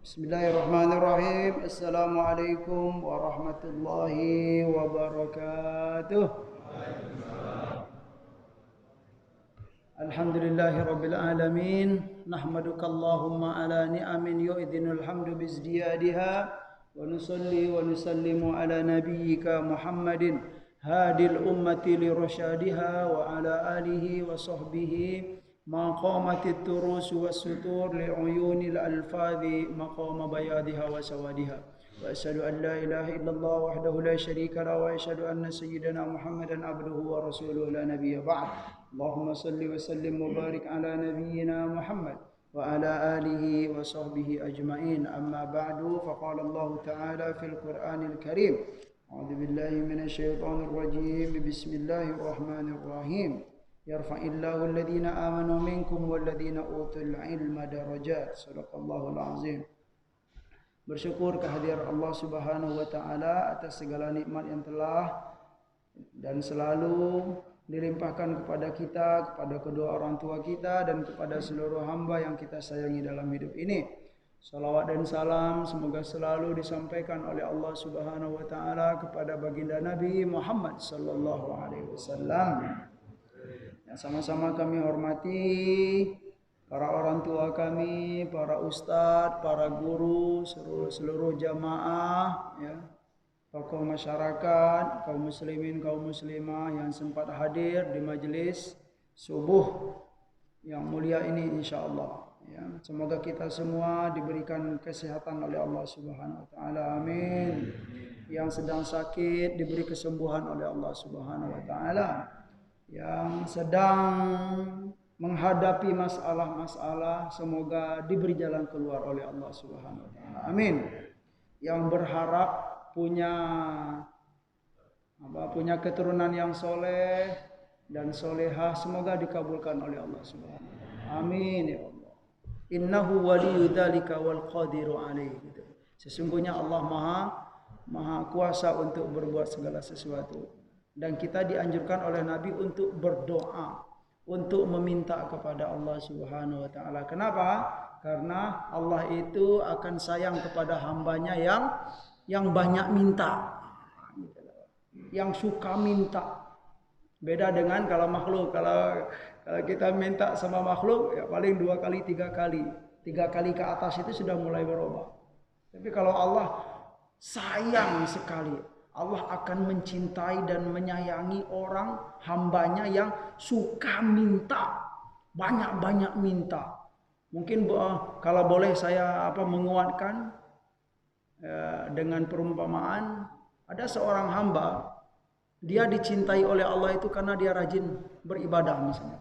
Bismillahirrahmanirrahim. Assalamualaikum warahmatullahi wabarakatuh. Alhamdulillahi rabbil alamin. Nahmaduka Allahumma ala ni'amin yu'dhinul hamdu bizdiyadiha. Wa nusalli wa nusallimu ala nabiyyika Muhammadin hadil ummati li rasyadiha wa ala alihi wa sahbihi ma qamatit turus was sutur li uyunil alfadhi maqama bayadiha wa sawadiha. Wa asyhadu an la ilaha illallah wahdahu la syarika la wa asyhadu anna sayyidana Muhammadan abduhu wa rasuluhu la nabiyya ba'd. Allahumma salli wa sallim wa barik ala nabiyyina Muhammad wa ala alihi wa sahbihi ajma'in. Amma ba'du, faqala Allah ta'ala fil Qur'anil Karim. A'udzu billahi minasy syaithanir rajim. Bismillahirrahmanirrahim. Yarfa'illahu alladhina amanu minkum walladhina utul ilma darajat. Shadaqallahul azim. Bersyukur kehadiran Allah Subhanahu wa taala atas segala nikmat yang telah dan selalu dilimpahkan kepada kita, kepada kedua orang tua kita dan kepada seluruh hamba yang kita sayangi dalam hidup ini. Salawat dan salam semoga selalu disampaikan oleh Allah Subhanahu wa taala kepada baginda Nabi Muhammad sallallahu alaihi wasallam. Yang sama-sama kami hormati para orang tua kami, para ustadz, para guru, seluruh jamaah, ya, tokoh masyarakat, kaum muslimin, kaum muslimah yang sempat hadir di majelis subuh yang mulia ini insyaallah. Ya, semoga kita semua diberikan kesehatan oleh Allah Subhanahu wa taala. Amin. Yang sedang sakit diberi kesembuhan oleh Allah Subhanahu wa taala. Yang sedang menghadapi masalah-masalah semoga diberi jalan keluar oleh Allah Subhanahu wa taala. Amin. Yang berharap punya keturunan yang soleh dan solehah semoga dikabulkan oleh Allah Subhanahu wa taala. Amin ya Allah. Innahu waliyyu dzalika wal qadiru alaihi. Sesungguhnya Allah Maha kuasa untuk berbuat segala sesuatu. Dan kita dianjurkan oleh Nabi untuk berdoa, untuk meminta kepada Allah Subhanahu wa taala. Kenapa? Karena Allah itu akan sayang kepada hambanya yang banyak minta, yang suka minta. Beda dengan kalau makhluk. Kalau kita minta sama makhluk ya paling 2 kali 3 kali. 3 kali ke atas itu sudah mulai berubah. Tapi kalau Allah sayang sekali, Allah akan mencintai dan menyayangi orang hambanya yang suka minta, banyak-banyak minta. Mungkin kalau boleh saya menguatkan dengan perumpamaan, ada seorang hamba, dia dicintai oleh Allah itu karena dia rajin beribadah misalnya.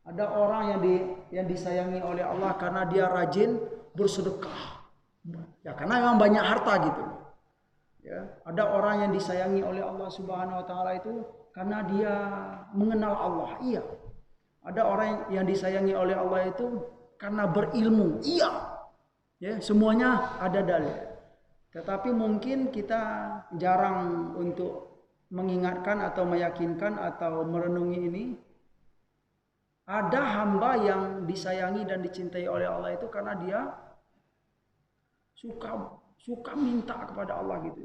Ada orang yang disayangi oleh Allah karena dia rajin bersedekah. Ya karena memang banyak harta gitu. Ya, ada orang yang disayangi oleh Allah Subhanahu wa taala itu karena dia mengenal Allah. Iya. Ada orang yang disayangi oleh Allah itu karena berilmu. Iya. Ya, semuanya ada dalil. Tetapi mungkin kita jarang untuk mengingatkan atau meyakinkan atau merenungi ini. Ada hamba yang disayangi dan dicintai oleh Allah itu karena dia suka minta kepada Allah gitu.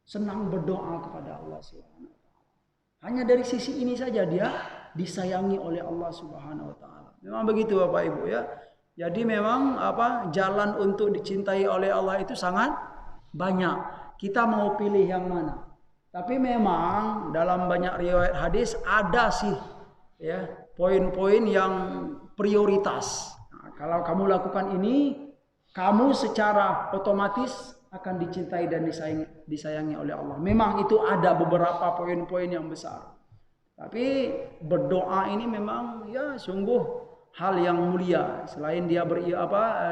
Senang berdoa kepada Allah Subhanahu wa taala. Hanya dari sisi ini saja dia disayangi oleh Allah Subhanahu wa taala. Memang begitu Bapak Ibu ya. Jadi memang jalan untuk dicintai oleh Allah itu sangat banyak. Kita mau pilih yang mana? Tapi memang dalam banyak riwayat hadis ada sih ya poin-poin yang prioritas. Nah, kalau kamu lakukan ini, kamu secara otomatis akan dicintai dan disayangi oleh Allah. Memang itu ada beberapa poin-poin yang besar. Tapi berdoa ini memang ya sungguh hal yang mulia. Selain dia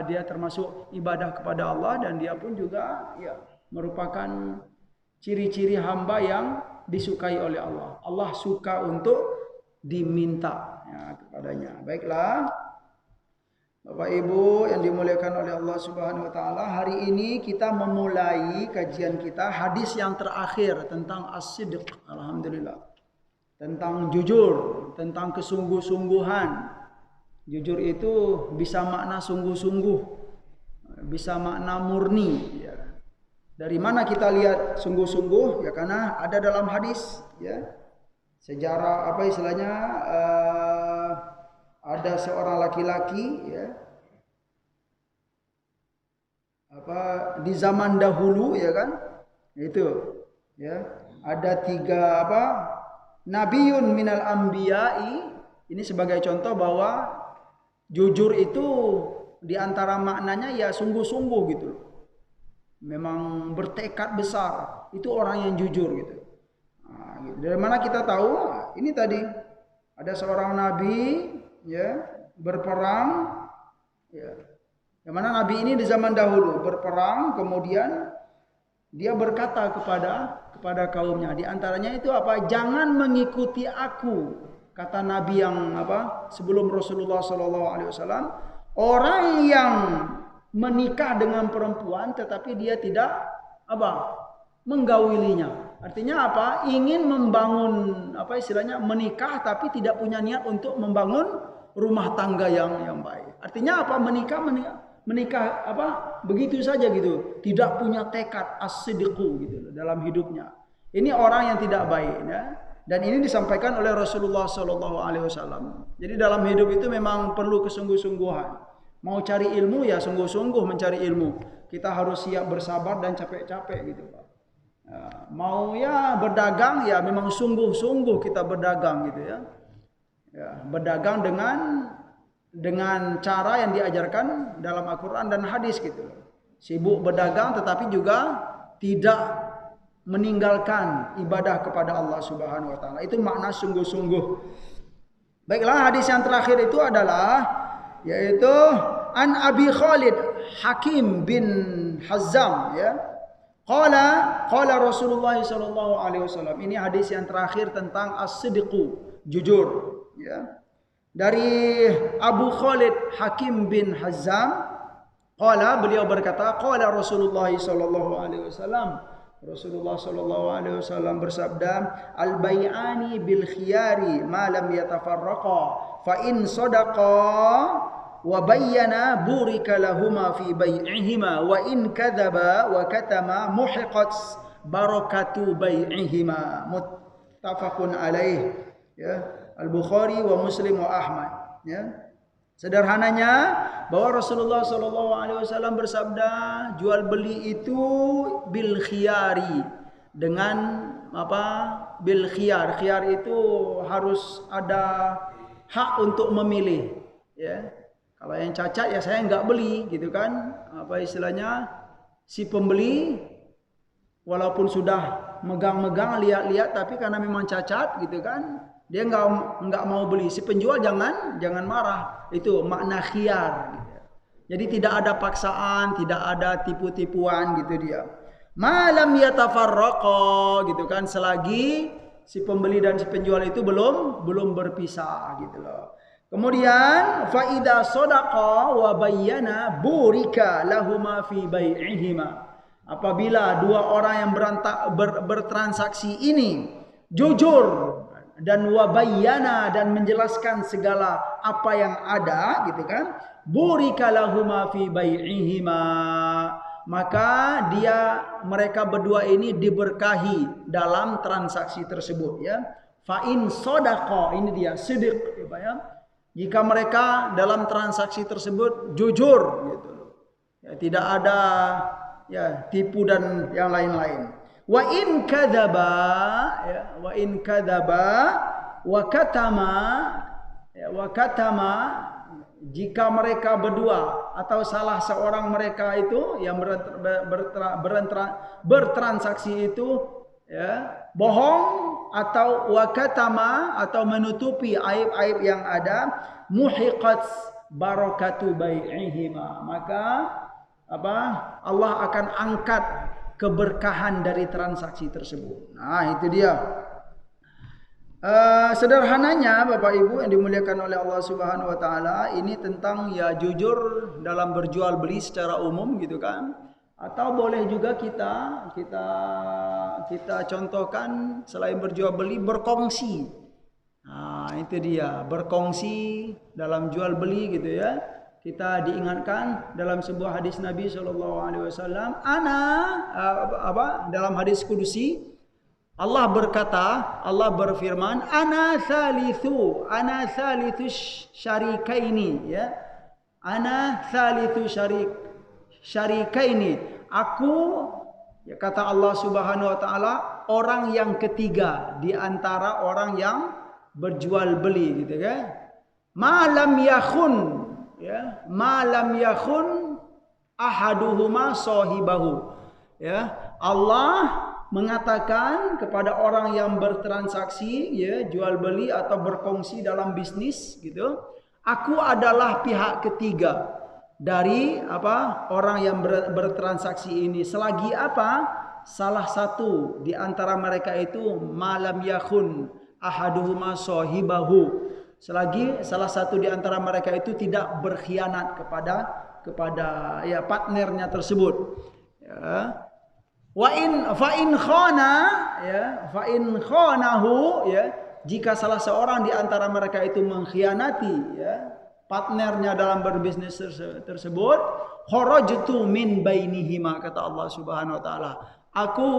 dia termasuk ibadah kepada Allah dan dia pun juga ya merupakan ciri-ciri hamba yang disukai oleh Allah. Allah suka untuk diminta ya, kepadanya. Baiklah. Bapak Ibu yang dimuliakan oleh Allah Subhanahu wa taala, hari ini kita memulai kajian kita hadis yang terakhir tentang as-sidq. Alhamdulillah. Tentang jujur, tentang kesungguh-sungguhan. Jujur itu bisa makna sungguh-sungguh. bisa makna murni. Ya. Dari mana kita lihat sungguh-sungguh? Ya karena ada dalam hadis. Ya. Sejarah apa istilahnya? Ada seorang laki-laki. Ya. Apa di zaman dahulu ya kan? Itu. Ya. Ada 3 apa? Nabiyun minal anbiya'i. Ini sebagai contoh bahwa jujur itu di antara maknanya ya sungguh-sungguh gitu loh. Memang bertekad besar. Itu orang yang jujur gitu. Nah, gitu. Dari mana kita tahu? Nah, ini tadi ada seorang nabi ya berperang ya. Yang mana nabi ini di zaman dahulu berperang, kemudian dia berkata kepada kaumnya, di antaranya itu apa? Jangan mengikuti aku, kata Nabi yang apa? Sebelum Rasulullah SAW, orang yang menikah dengan perempuan tetapi dia tidak apa? Menggaulinya. Artinya apa? Ingin membangun apa istilahnya? Menikah tapi tidak punya niat untuk membangun rumah tangga yang baik. Artinya apa? Menikah apa begitu saja gitu, tidak punya tekad as-sidqu gitu dalam hidupnya. Ini orang yang tidak baik ya. Dan ini disampaikan oleh Rasulullah SAW. Jadi dalam hidup itu memang perlu kesungguh-sungguhan. Mau cari ilmu ya sungguh-sungguh mencari ilmu. Kita harus siap bersabar dan capek-capek gitu Pak. Ya, mau ya berdagang ya memang sungguh-sungguh kita berdagang gitu ya. Ya berdagang dengan cara yang diajarkan dalam Al-Quran dan hadis gitu. Sibuk berdagang tetapi juga tidak meninggalkan ibadah kepada Allah Subhanahu wa taala. Itu makna sungguh-sungguh. Baiklah, hadis yang terakhir itu adalah yaitu an Abi Khalid Hakim bin Hazzam ya. Qala Rasulullah sallallahu alaihi wasallam. Ini hadis yang terakhir tentang as-sidqu, jujur ya. Dari Abu Khalid Hakim bin Hazzam, beliau berkata, qala Rasulullah sallallahu alaihi wasallam. Rasulullah sallallahu alaihi wasallam bersabda, al-bai'ani bil khiyari ma lam yatafarraqa, fa in sadaqa wa bayyana burika lahuma fi bai'ihima wa in kadzaba wa katama muhiqat barakatu bai'ihima. Muttafaqun alaih ya. Al-Bukhari wa Muslim wa Ahmad ya. Sederhananya bahwa Rasulullah SAW bersabda jual beli itu bil khiyari, dengan apa? Bil khiyar. Khiyar itu harus ada hak untuk memilih ya. Kalau yang cacat ya saya enggak beli gitu kan. Apa istilahnya? Si pembeli walaupun sudah megang-megang lihat-lihat tapi karena memang cacat gitu kan, dia enggak mau beli. Si penjual jangan marah. Itu makna khiyar gitu. Jadi tidak ada paksaan, tidak ada tipu-tipuan gitu dia. Malam yatafarraqa gitu kan, selagi si pembeli dan si penjual itu belum berpisah gitu loh. Kemudian fa idza sadaqa wa bayyana burika lahuma fi bai'ihima. Apabila dua orang yang bertransaksi ini jujur dan wabayyana dan menjelaskan segala apa yang ada gitu kan, burika lahuma fi bai'ihima, maka mereka berdua ini diberkahi dalam transaksi tersebut ya. Fa in sadaqa, ini dia sidq ya. Jika mereka dalam transaksi tersebut jujur gitu. Ya, tidak ada ya tipu dan yang lain-lain. Wa in kadzaba ya, wa in kadzaba wa katama ya, wa katama, jika mereka berdua atau salah seorang mereka itu yang bertransaksi itu ya bohong atau wakatama atau menutupi aib-aib yang ada, muhiqat barakatu bai'ihima, maka apa? Allah akan angkat keberkahan dari transaksi tersebut. Nah, itu dia. Sederhananya Bapak Ibu yang dimuliakan oleh Allah Subhanahu wa taala, ini tentang ya jujur dalam berjual beli secara umum gitu kan. Atau boleh juga kita contohkan selain berjual beli berkongsi. Nah, itu dia, berkongsi dalam jual beli gitu ya. kita diingatkan dalam sebuah hadis Nabi SAW, dalam hadis kudusi Allah berkata, Allah berfirman, ana thalithu syarikaini, ya. Ana thalithu syarikaini. Aku, ya, kata Allah Subhanahu wa taala, orang yang ketiga di antara orang yang berjual beli, gitu kan. Malam yakhun, ya, malam yakhun ahaduhuma sahibahu, ya. Allah mengatakan kepada orang yang bertransaksi, ya, jual beli atau berkongsi dalam bisnis, gitu, aku adalah pihak ketiga dari orang yang bertransaksi ini, selagi salah satu di antara mereka itu malam yakhun ahaduhuma sahibahu, selagi salah satu di antara mereka itu tidak berkhianat kepada ya partnernya tersebut, ya. Fa in khanahu, ya, jika salah seorang di antara mereka itu mengkhianati, ya, partnernya dalam berbisnis tersebut, kharajtu min bainihima, kata Allah Subhanahu wa taala, aku,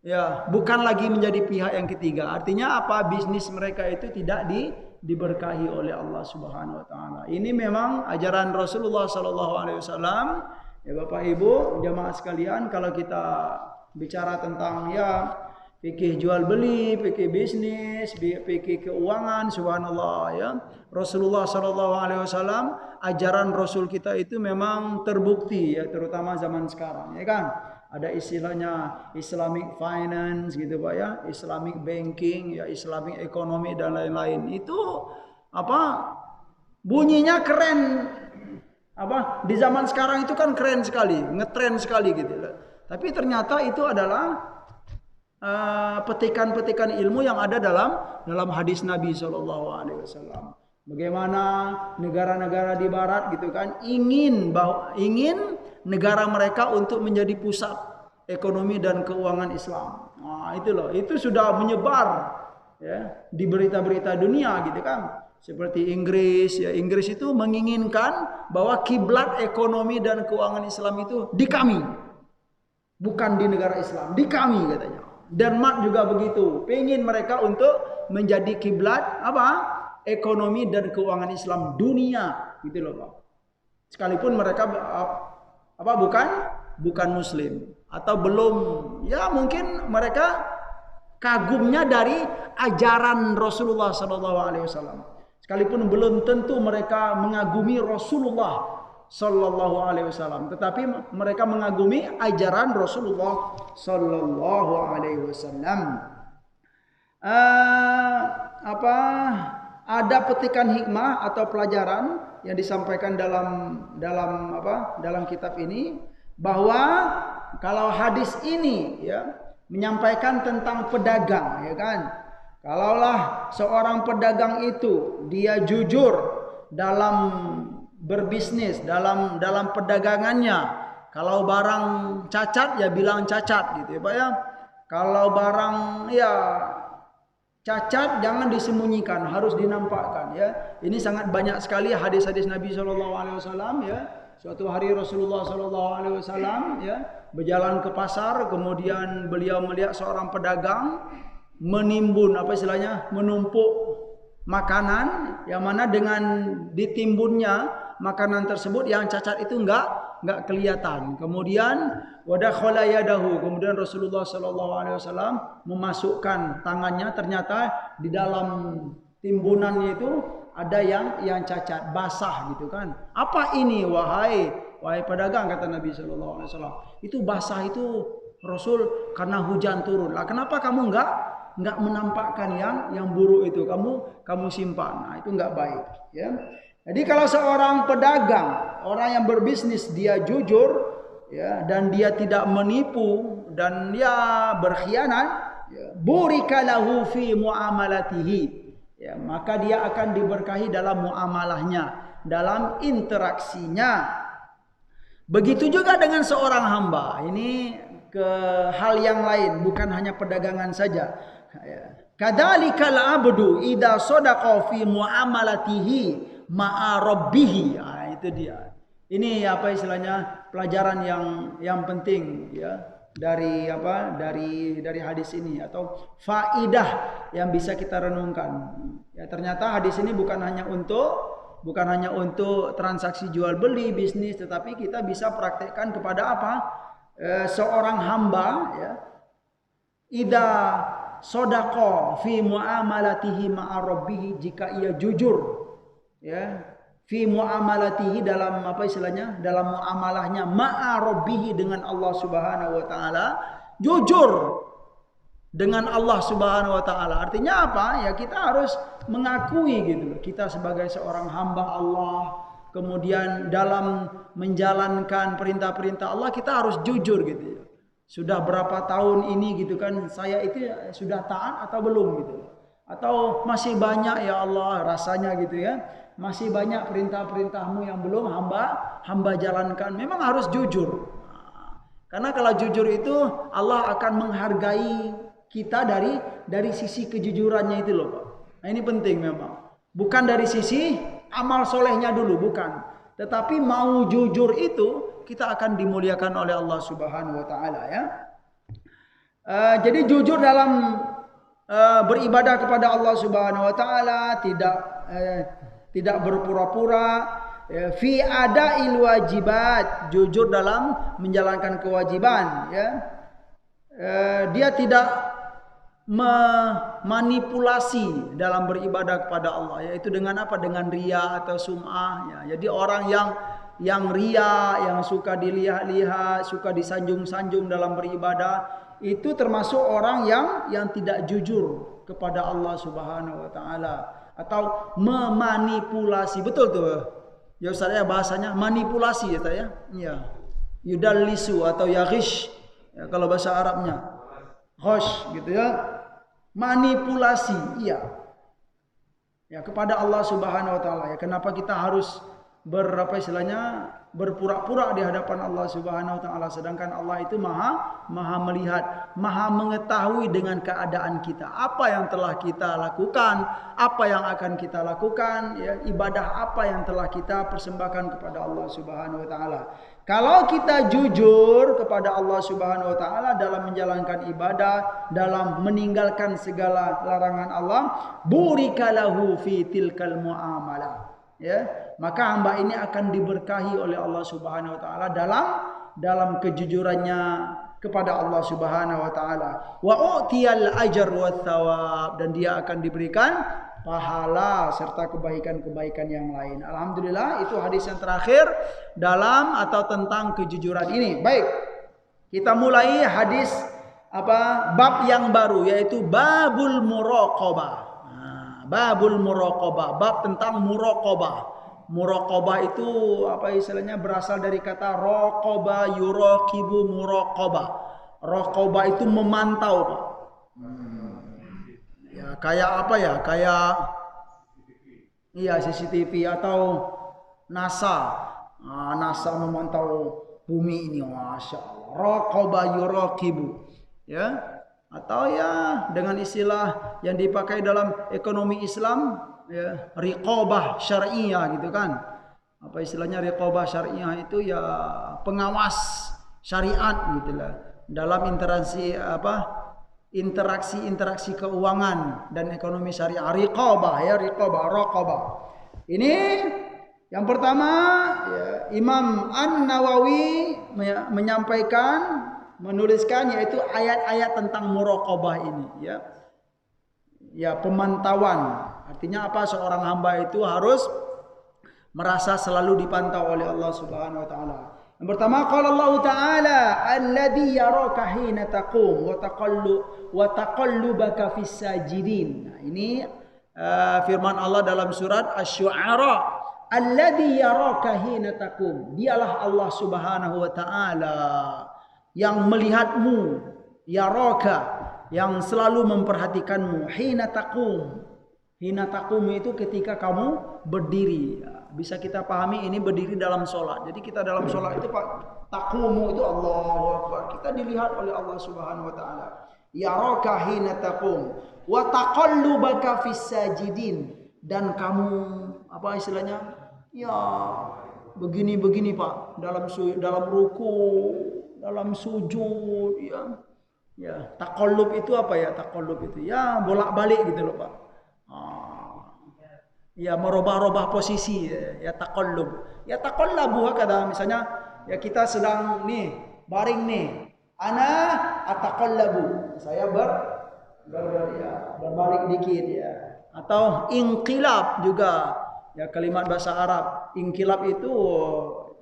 ya, bukan lagi menjadi pihak yang ketiga. Artinya apa? Bisnis mereka itu tidak diberkahi oleh Allah Subhanahu wa taala. Ini memang ajaran Rasulullah sallallahu alaihi wasallam. Ya Bapak Ibu, jamaah sekalian, kalau kita bicara tentang, ya, fikih jual beli, fikih bisnis, fikih keuangan, subhanallah, ya. Rasulullah sallallahu alaihi wasallam, ajaran Rasul kita itu memang terbukti, ya, terutama zaman sekarang, ya kan. Ada istilahnya Islamic finance, gitu Pak, ya, Islamic banking, ya, Islamic economy dan lain-lain. Itu bunyinya keren. Di zaman sekarang itu kan keren sekali, ngetren sekali gitu. Tapi ternyata itu adalah petikan-petikan ilmu yang ada dalam hadis Nabi SAW. Bagaimana negara-negara di Barat, gitu kan, ingin negara mereka untuk menjadi pusat ekonomi dan keuangan Islam. Nah, itu loh, itu sudah menyebar, ya, di berita-berita dunia, gitu kan. Seperti Inggris, ya, Inggris itu menginginkan bahwa kiblat ekonomi dan keuangan Islam itu di kami, bukan di negara Islam, di kami, katanya. Denmark juga begitu, pengen mereka untuk menjadi kiblat ekonomi dan keuangan Islam dunia, gitu loh Pak. Sekalipun mereka bukan Muslim atau belum, ya, mungkin mereka kagumnya dari ajaran Rasulullah SAW. Sekalipun belum tentu mereka mengagumi Rasulullah Sallallahu Alaihi Wasallam, tetapi mereka mengagumi ajaran Rasulullah Sallallahu Alaihi Wasallam. Ada petikan hikmah atau pelajaran yang disampaikan dalam kitab ini, bahwa kalau hadis ini, ya, menyampaikan tentang pedagang, ya kan. Kalaulah seorang pedagang itu dia jujur dalam berbisnis, dalam perdagangannya, kalau barang cacat ya bilang cacat, gitu ya Pak, ya. Kalau barang, ya, cacat jangan disembunyikan, harus dinampakkan, ya. Ini sangat banyak sekali hadis-hadis Nabi SAW, ya. Suatu hari Rasulullah SAW, ya, berjalan ke pasar, kemudian beliau melihat seorang pedagang menimbun, menumpuk makanan, yang mana dengan ditimbunnya makanan tersebut yang cacat itu enggak kelihatan. Kemudian wadakhala yadahu, kemudian Rasulullah SAW memasukkan tangannya, ternyata di dalam timbunannya itu ada yang cacat, basah, gitu kan. Apa ini wahai pedagang, kata Nabi SAW. Itu basah itu Rasul karena hujan turun. Lah kenapa kamu enggak menampakkan yang buruk itu, kamu simpan. Nah, itu enggak baik, ya. Jadi kalau seorang pedagang, orang yang berbisnis, dia jujur, ya, dan dia tidak menipu dan dia berkhianat, ya, burika lahu fi muamalatihi, ya, maka dia akan diberkahi dalam muamalahnya, dalam interaksinya. Begitu juga dengan seorang hamba. Ini ke hal yang lain, bukan hanya perdagangan saja. Kadzalikal abdu idza sadaqa fi muamalatihi ma'a rabbih. itu dia. Ini apa istilahnya pelajaran yang penting ya dari hadis ini atau faidah yang bisa kita renungkan. Ya ternyata hadis ini bukan hanya untuk transaksi jual beli bisnis, tetapi kita bisa praktekkan kepada apa? Seorang hamba ya. Ida sodaqo fi muamalatihi ma'a rabbih, jika ia jujur ya fi muamalatihi dalam apa istilahnya dalam muamalahnya ma'a rabbih dengan Allah Subhanahu wa taala, jujur dengan Allah Subhanahu wa taala. Artinya apa? Ya kita harus mengakui gitu loh, kita sebagai seorang hamba Allah, kemudian dalam menjalankan perintah-perintah Allah kita harus jujur gitu ya. Sudah berapa tahun ini gitu kan saya itu sudah taat atau belum gitu. Atau masih banyak ya Allah rasanya gitu ya. Masih banyak perintah-perintahmu yang belum hamba jalankan. Memang harus jujur. Karena kalau jujur itu Allah akan menghargai kita dari sisi kejujurannya itu loh Pak. Nah ini penting memang. Bukan dari sisi amal solehnya dulu, bukan. Tetapi mau jujur itu kita akan dimuliakan oleh Allah Subhanahu wa taala ya. Jadi jujur dalam beribadah kepada Allah Subhanahu wa taala, tidak berpura-pura, fi ada'il wajibat, jujur dalam menjalankan kewajiban ya. Dia tidak memanipulasi dalam beribadah kepada Allah, yaitu dengan apa? Dengan riya atau sum'ah ya. Jadi orang yang riya, yang suka dilihat-lihat, suka disanjung-sanjung dalam beribadah, itu termasuk orang yang tidak jujur kepada Allah Subhanahu wa taala atau memanipulasi. Betul tuh. Ya Ustaz ya bahasanya manipulasi ya saya. Iya. Yudallisu atau yaghish ya, kalau bahasa Arabnya. Ghosh gitu ya. Manipulasi, iya. Ya kepada Allah Subhanahu wa taala ya. Kenapa kita harus berpura-pura di hadapan Allah Subhanahu wa taala, sedangkan Allah itu maha melihat, maha mengetahui dengan keadaan kita, apa yang telah kita lakukan, apa yang akan kita lakukan ya, ibadah apa yang telah kita persembahkan kepada Allah Subhanahu wa taala. Kalau kita jujur kepada Allah Subhanahu wa taala dalam menjalankan ibadah, dalam meninggalkan segala larangan Allah, burikalahu fi tilkal muamalah. Ya, maka hamba ini akan diberkahi oleh Allah Subhanahu wa taala dalam kejujurannya kepada Allah Subhanahu wa taala. Wa u'tiyal ajr wa thawab, dan dia akan diberikan pahala serta kebaikan-kebaikan yang lain. Alhamdulillah, itu hadis yang terakhir dalam atau tentang kejujuran ini. Baik. Kita mulai hadis bab yang baru, yaitu babul muraqabah. Babul muraqabah, bab tentang muraqabah. Muraqabah itu apa istilahnya berasal dari kata raqaba yuraqibu muraqabah. Raqabah itu memantau, Pak. Ya, kayak apa ya? Kayak CCTV atau NASA. NASA memantau bumi ini, Masya Allah. Raqaba yuraqibu. Ya. Atau ya dengan istilah yang dipakai dalam ekonomi Islam ya, riqabah syariah gitu kan. Apa istilahnya riqabah syariah itu ya pengawas syariat gitulah dalam interaksi keuangan dan ekonomi syariah. Riqabah ya, raqabah. Ini yang pertama ya, Imam An-Nawawi menuliskan yaitu ayat-ayat tentang muraqabah ini ya. Ya, pemantauan. Artinya apa? Seorang hamba itu harus merasa selalu dipantau oleh Allah Subhanahu wa taala. Yang pertama, qala Allah taala alladzi yaraka hina taqum wa taqallubaka fis sajidin. Nah, ini firman Allah dalam surat Asy-Syu'ara, alladzi yaraka hina taqum. Dialah Allah Subhanahu wa taala yang melihatmu, yaraka, yang selalu memperhatikanmu. Hina taqum. Hina taqum itu ketika kamu berdiri. Bisa kita pahami ini berdiri dalam sholat. Jadi kita dalam sholat itu Pak, taqumu itu Allahu Akbar. Kita dilihat oleh Allah Subhanahu wa taala. Yaraka hina taqum wa taqallubaka fis sajidin, dan kamu apa istilahnya? Ya, begini Pak, dalam ruku, dalam sujud, ya. Ya, taqallub itu apa ya? Taqallub itu ya bolak-balik gitu loh, Pak. Ya merubah-rubah posisi ya taqallub. Ya taqallabu hakada, misalnya ya kita sedang nih baring nih. Ana ataqallabu. Saya berbalik dikit ya. Atau inqilab juga. Ya kalimat bahasa Arab. Inqilab itu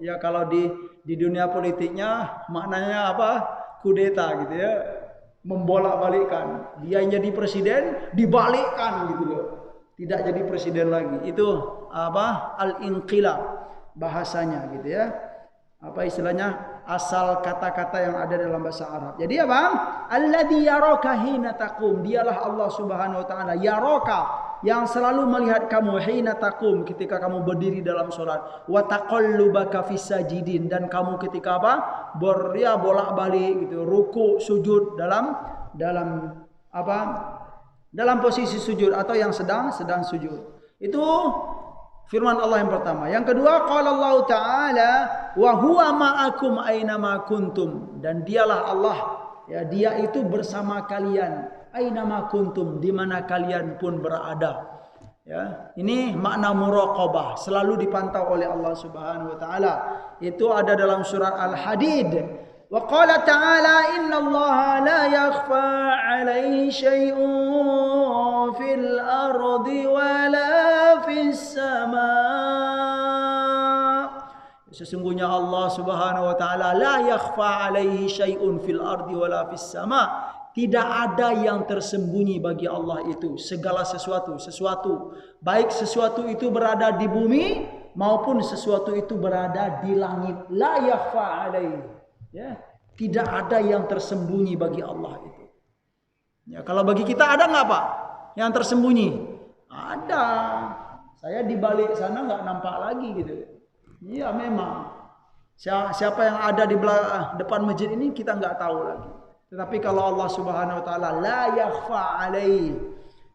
ya kalau di dunia politiknya maknanya apa? Kudeta gitu ya. Membolak-balikkan. Dia yang jadi presiden dibalikkan gitu loh. Tidak jadi presiden lagi. Itu apa? Al-inqilab bahasanya gitu ya. Apa istilahnya? Asal kata-kata yang ada dalam bahasa Arab. Jadi apa? Alladzi yaraka hina taqum. Dialah Allah Subhanahu wa taala. Yaraka yang selalu melihat kamu hina taqum ketika kamu berdiri dalam salat. Wa taqallubaka fis sajidin, dan kamu ketika apa? Bolak-balik gitu, ruku, sujud dalam apa? Dalam posisi sujud atau yang sedang sujud. Itu firman Allah yang pertama. Yang kedua, qala Allah Ta'ala wa huwa ma'akum aina ma kuntum, dan dialah Allah ya, dia itu bersama kalian aina ma kuntum, di mana kalian pun berada. Ya, ini makna muraqabah, selalu dipantau oleh Allah Subhanahu wa taala. Itu ada dalam surat Al-Hadid. Wa qala ta'ala innallaha la yakhfa 'alaihi syai'un fil ardi wala fis sama'. Sesungguhnya Allah Subhanahu wa taala la yakhfa 'alaihi syai'un fil ardi wala fis sama'. Tidak ada yang tersembunyi bagi Allah itu, segala sesuatu, baik sesuatu itu berada di bumi maupun sesuatu itu berada di langit. La yakhfa 'alaihi. Ya, tidak ada yang tersembunyi bagi Allah itu. Ya, kalau bagi kita ada nggak Pak yang tersembunyi? Ada. Saya di balik sana nggak nampak lagi gitu. Iya memang. Siapa yang ada di depan masjid ini kita nggak tahu lagi. Tetapi kalau Allah Subhanahu wa taala la yakhfa alaihi,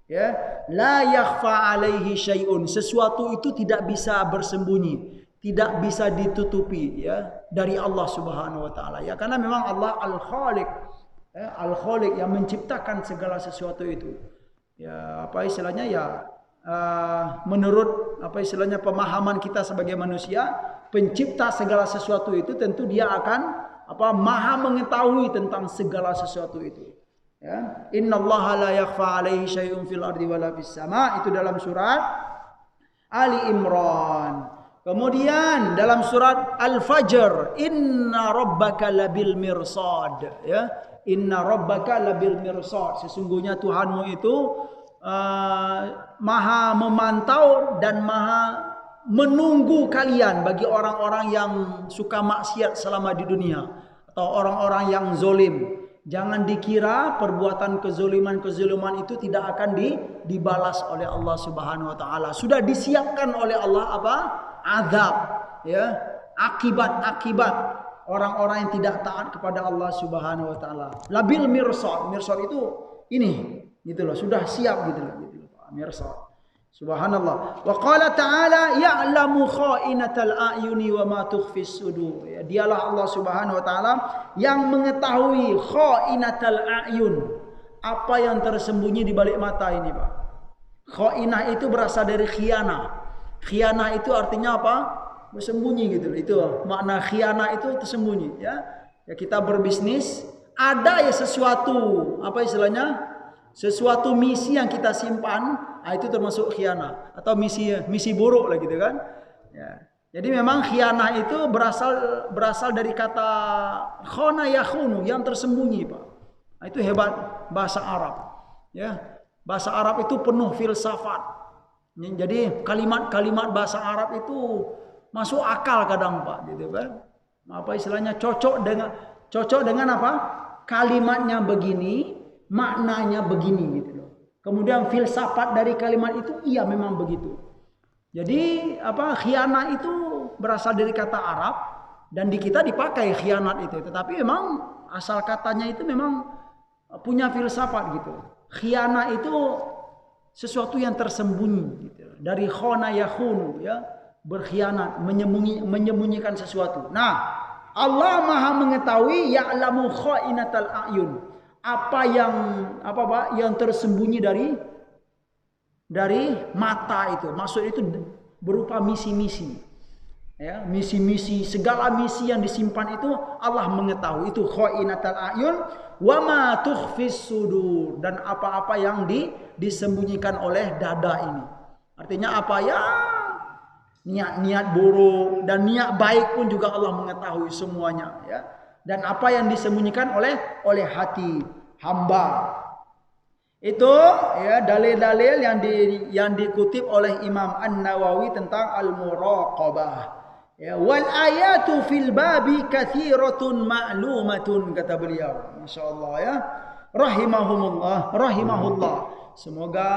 ya, la yakhfa alaihi syai'un, sesuatu itu tidak bisa bersembunyi, tidak bisa ditutupi ya dari Allah Subhanahu wa taala ya, karena memang Allah Al-Khaliq, ya, Al-Khaliq yang menciptakan segala sesuatu itu. Ya, apa istilahnya ya, menurut apa istilahnya pemahaman kita sebagai manusia, pencipta segala sesuatu itu tentu dia akan apa maha mengetahui tentang segala sesuatu itu. Ya, innallaha la yakhfa 'alaihi syai'un fil ardi wala fis sama', itu dalam surat Ali Imran. Kemudian dalam surat Al-Fajr, inna rabbaka labil mirsad, ya. Inna rabbaka labil mirsad, sesungguhnya Tuhanmu itu maha memantau dan maha menunggu kalian bagi orang-orang yang suka maksiat selama di dunia atau orang-orang yang zolim. Jangan dikira perbuatan kezoliman itu tidak akan dibalas oleh Allah Subhanahu wa taala. Sudah disiapkan oleh Allah apa? Azab, ya, akibat orang-orang yang tidak taat kepada Allah Subhanahu wa taala. Labil mirsad. Mirsad itu ini gitu loh, sudah siap gitu loh, mirsad. Subhanallah. Wa qala ta'ala ya'lamu kha'inatal a'yuni wa ma tukhfis sudur. Ya, dialah Allah Subhanahu wa taala yang mengetahui kha'inatal a'yun, apa yang tersembunyi di balik mata ini, Pak. Kha'inah itu berasal dari khianah. Khianah itu artinya apa? Bersembunyi gitu. Itu makna khianah, itu tersembunyi ya. Ya kita berbisnis, ada ya sesuatu, apa istilahnya? Sesuatu misi yang kita simpan, itu termasuk khianah atau misi buruk lah gitu kan. Ya. Jadi memang khianah itu berasal dari kata khana yakhunu, yang tersembunyi, Pak. Nah, itu hebat bahasa Arab. Ya. Bahasa Arab itu penuh filsafat. Jadi kalimat-kalimat bahasa Arab itu masuk akal kadang, Pak, gitu kan. Apa istilahnya, cocok dengan apa? Kalimatnya begini, maknanya begini gitu loh. Kemudian filsafat dari kalimat itu iya memang begitu. Jadi apa, khianat itu berasal dari kata Arab dan di kita dipakai khianat itu. Tetapi memang asal katanya itu memang punya filsafat gitu. Khianat itu sesuatu yang tersembunyi gitu. Dari khana yakhunu ya. berkhianat, menyembunyikan sesuatu. Nah, Allah Maha mengetahui ya'lamu kha'inatal a'yun. Apa yang tersembunyi dari mata itu. Maksud itu berupa misi-misi. Ya, misi-misi, segala misi yang disimpan itu Allah mengetahui. Itu kha'inatal a'yun wa ma tukhfis sudur, dan apa-apa yang disembunyikan oleh dada ini. Artinya apa ya? Niat-niat buruk dan niat baik pun juga Allah mengetahui semuanya, ya. Dan apa yang disembunyikan oleh hati hamba. Itu ya dalil-dalil yang dikutip oleh Imam An-Nawawi tentang al-muraqabah. Ya, wal ayatu fil babi katsiratun ma'lumatun, kata beliau. Masyaallah ya. Rahimahullah. Semoga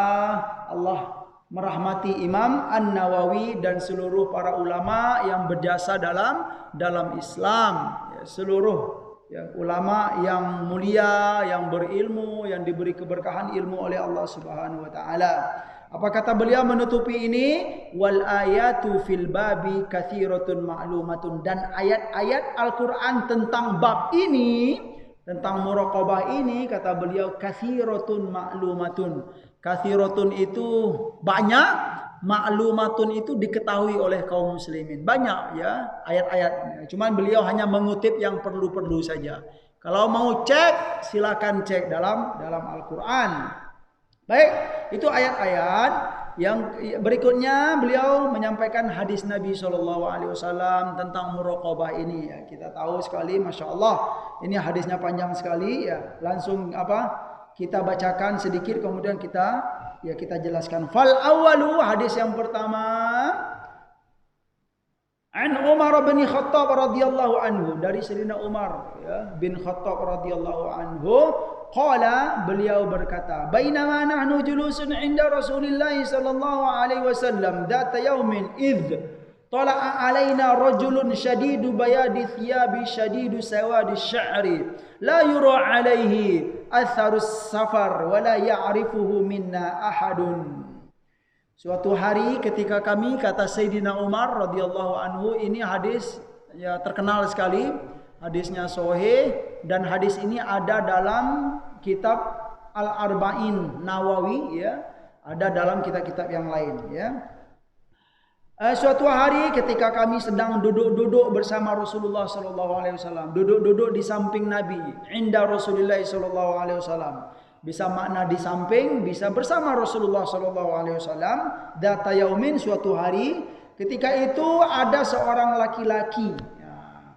Allah merahmati Imam An-Nawawi dan seluruh para ulama yang berjasa dalam Islam, ya, seluruh ya, ulama yang mulia, yang berilmu, yang diberi keberkahan ilmu oleh Allah Subhanahu wa taala. Apa kata beliau menutupi ini? Wal ayatu fil babi katsiratun ma'lumatun, dan ayat-ayat Al-Qur'an tentang bab ini, tentang muraqabah ini, kata beliau katsiratun ma'lumatun. Katsiratun itu banyak, ma'lumatun itu diketahui oleh kaum muslimin. Banyak ya ayat-ayatnya. Cuman beliau hanya mengutip yang perlu-perlu saja. Kalau mau cek, silakan cek dalam Al-Qur'an. Baik, itu ayat-ayat. Yang berikutnya beliau menyampaikan hadis Nabi SAW tentang muraqabah ini. Ya, kita tahu sekali, masya Allah, ini hadisnya panjang sekali. Ya, langsung kita bacakan sedikit, kemudian kita jelaskan. Fal awwalu, hadis yang pertama, an Umar bin Khattab radhiyallahu anhu, dari Sayyidina Umar ya, bin Khattab radhiyallahu anhu, qala, beliau berkata, bainama nahnu julusun 'inda Rasulillah sallallahu alaihi wasallam dzata yaumin idh tala'a alaina rajulun shadidu bayadi thiyabi shadidu sawadi sya'ri la yura alaihi atharus safar wa la ya'rifuhu minna ahadun. Suatu hari ketika kami, kata Sayyidina Umar radhiyallahu anhu, ini hadis ya terkenal sekali, hadisnya sahih, dan hadis ini ada dalam kitab Al-Arba'in Nawawi ya, ada dalam kitab-kitab yang lain ya. Suatu hari ketika kami sedang duduk-duduk bersama Rasulullah SAW, duduk-duduk di samping Nabi, inda Rasulullah SAW, bisa makna di samping, bisa bersama Rasulullah SAW. Data yaumin, suatu hari, ketika itu ada seorang laki-laki,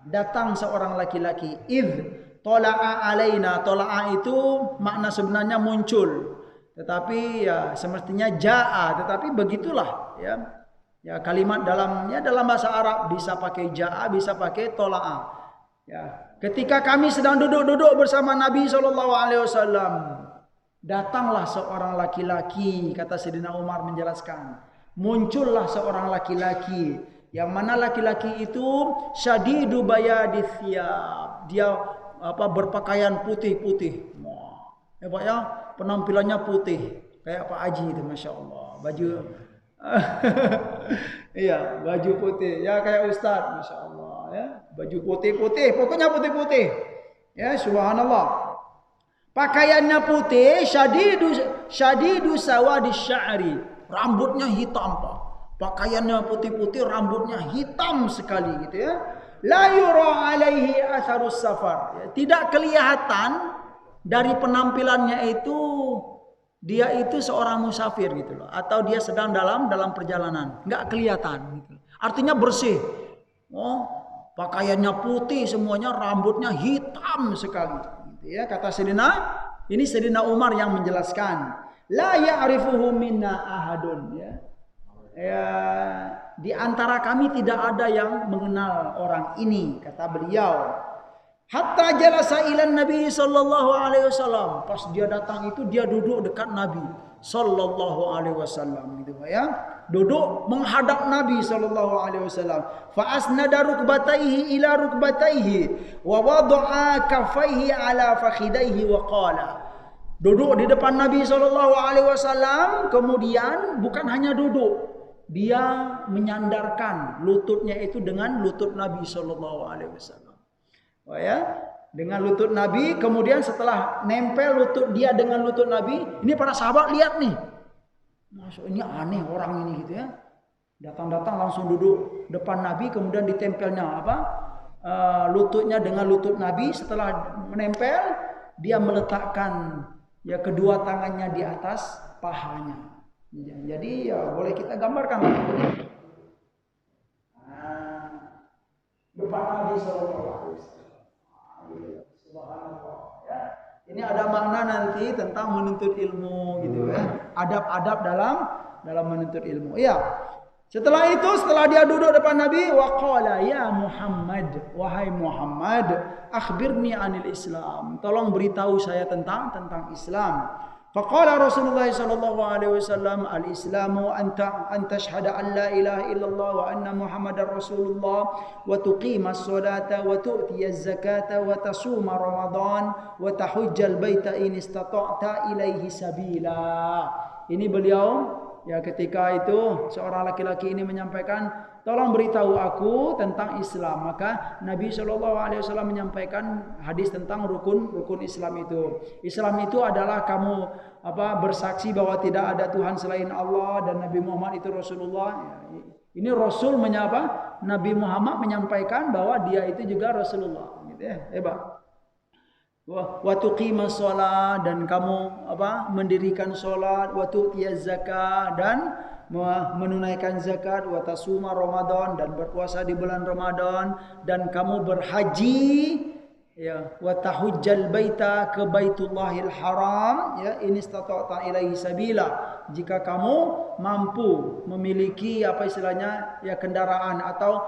datang seorang laki-laki. Idh tola'a alaina, tola'a itu makna sebenarnya muncul, tetapi ya semestinya ja'a, tetapi begitulah ya. Ya, kalimat dalam bahasa Arab bisa pakai ja'a, bisa pakai tola'a. Ya, ketika kami sedang duduk-duduk bersama Nabi SAW, datanglah seorang laki-laki, kata Sayyidina Umar menjelaskan. Muncullah seorang laki-laki, yang mana laki-laki itu syadidu bayadi thiyab, dia berpakaian putih-putih. Ya Pak ya, penampilannya putih kayak Pak Haji itu, masya Allah, baju iya, baju putih ya kayak Ustadz, masya Allah ya, baju putih-putih, pokoknya putih-putih ya, subhanallah. Pakaiannya putih, syadidu sawadi sya'ri, rambutnya hitam Pak. Pakaiannya putih-putih, rambutnya hitam sekali gitu ya. La yura alaihi atharus safar, ya, tidak kelihatan dari penampilannya itu dia itu seorang musafir gitu loh, atau dia sedang dalam perjalanan, nggak kelihatan gitu. Artinya bersih. Oh, pakaiannya putih semuanya, rambutnya hitam sekali gitu ya. Kata Sayyidina Umar yang menjelaskan, la ya'rifuhu minna ahadun ya. Ya, di antara kami tidak ada yang mengenal orang ini, kata beliau. Hatta jalasa ilan Nabi sallallahu alaihi wasallam. Pas dia datang itu dia duduk dekat Nabi sallallahu alaihi wasallam gitu ya. Duduk menghadap Nabi sallallahu alaihi wasallam. Fa asnada rukbatayhi ila rukbatayhi wa wada'a kaffayhi ala fakhidayhi wa qala. Duduk di depan Nabi sallallahu alaihi wasallam, kemudian bukan hanya duduk, dia menyandarkan lututnya itu dengan lutut Nabi Shallallahu Alaihi Wasallam. Oh ya, dengan lutut Nabi. Kemudian setelah nempel lutut dia dengan lutut Nabi, ini para sahabat lihat nih, masuk ini aneh orang ini gitu ya. Datang-datang langsung duduk depan Nabi, kemudian ditempelnya lututnya dengan lutut Nabi. Setelah menempel, dia meletakkan ya kedua tangannya di atas pahanya. Jadi ya boleh kita gambarkan depan Nabi Sallallahu Alaihi Wasallam. Subhanallah ya. Ini ada makna nanti tentang menuntut ilmu gitu ya. Adab-adab dalam menuntut ilmu. Iya. Setelah itu, setelah dia duduk depan Nabi, waqala ya Muhammad, wahai Muhammad, akhbirni anil Islam. Tolong beritahu saya tentang Islam. Faqala Rasulullah sallallahu alaihi wasallam, al-Islamu an tashhada an la ilaha illallah wa anna Muhammadar Rasulullah wa tuqimas salata wa tu'tiyaz zakata wa tasuma Ramadan wa tahujjal baita in istata'ta ilaihi sabila. Ini beliau ya ketika itu seorang laki-laki ini menyampaikan, tolong beritahu aku tentang Islam. Maka Nabi SAW menyampaikan hadis tentang rukun Islam itu. Islam itu adalah kamu bersaksi bahwa tidak ada Tuhan selain Allah dan Nabi Muhammad itu Rasulullah. Ini Rasul menyapa Nabi Muhammad menyampaikan bahwa dia itu juga Rasulullah. Gitu ya, hebat. Wa tuqimas shalah, dan kamu mendirikan salat, wa tu'tiyaz zakat, dan menunaikan zakat, wa tasuma Ramadan, dan berpuasa di bulan Ramadan, dan kamu berhaji ya, wa tahujjal baita ke Baitullahil Haram ya, in istata'ta ilaihi sabila, jika kamu mampu memiliki istilahnya ya kendaraan atau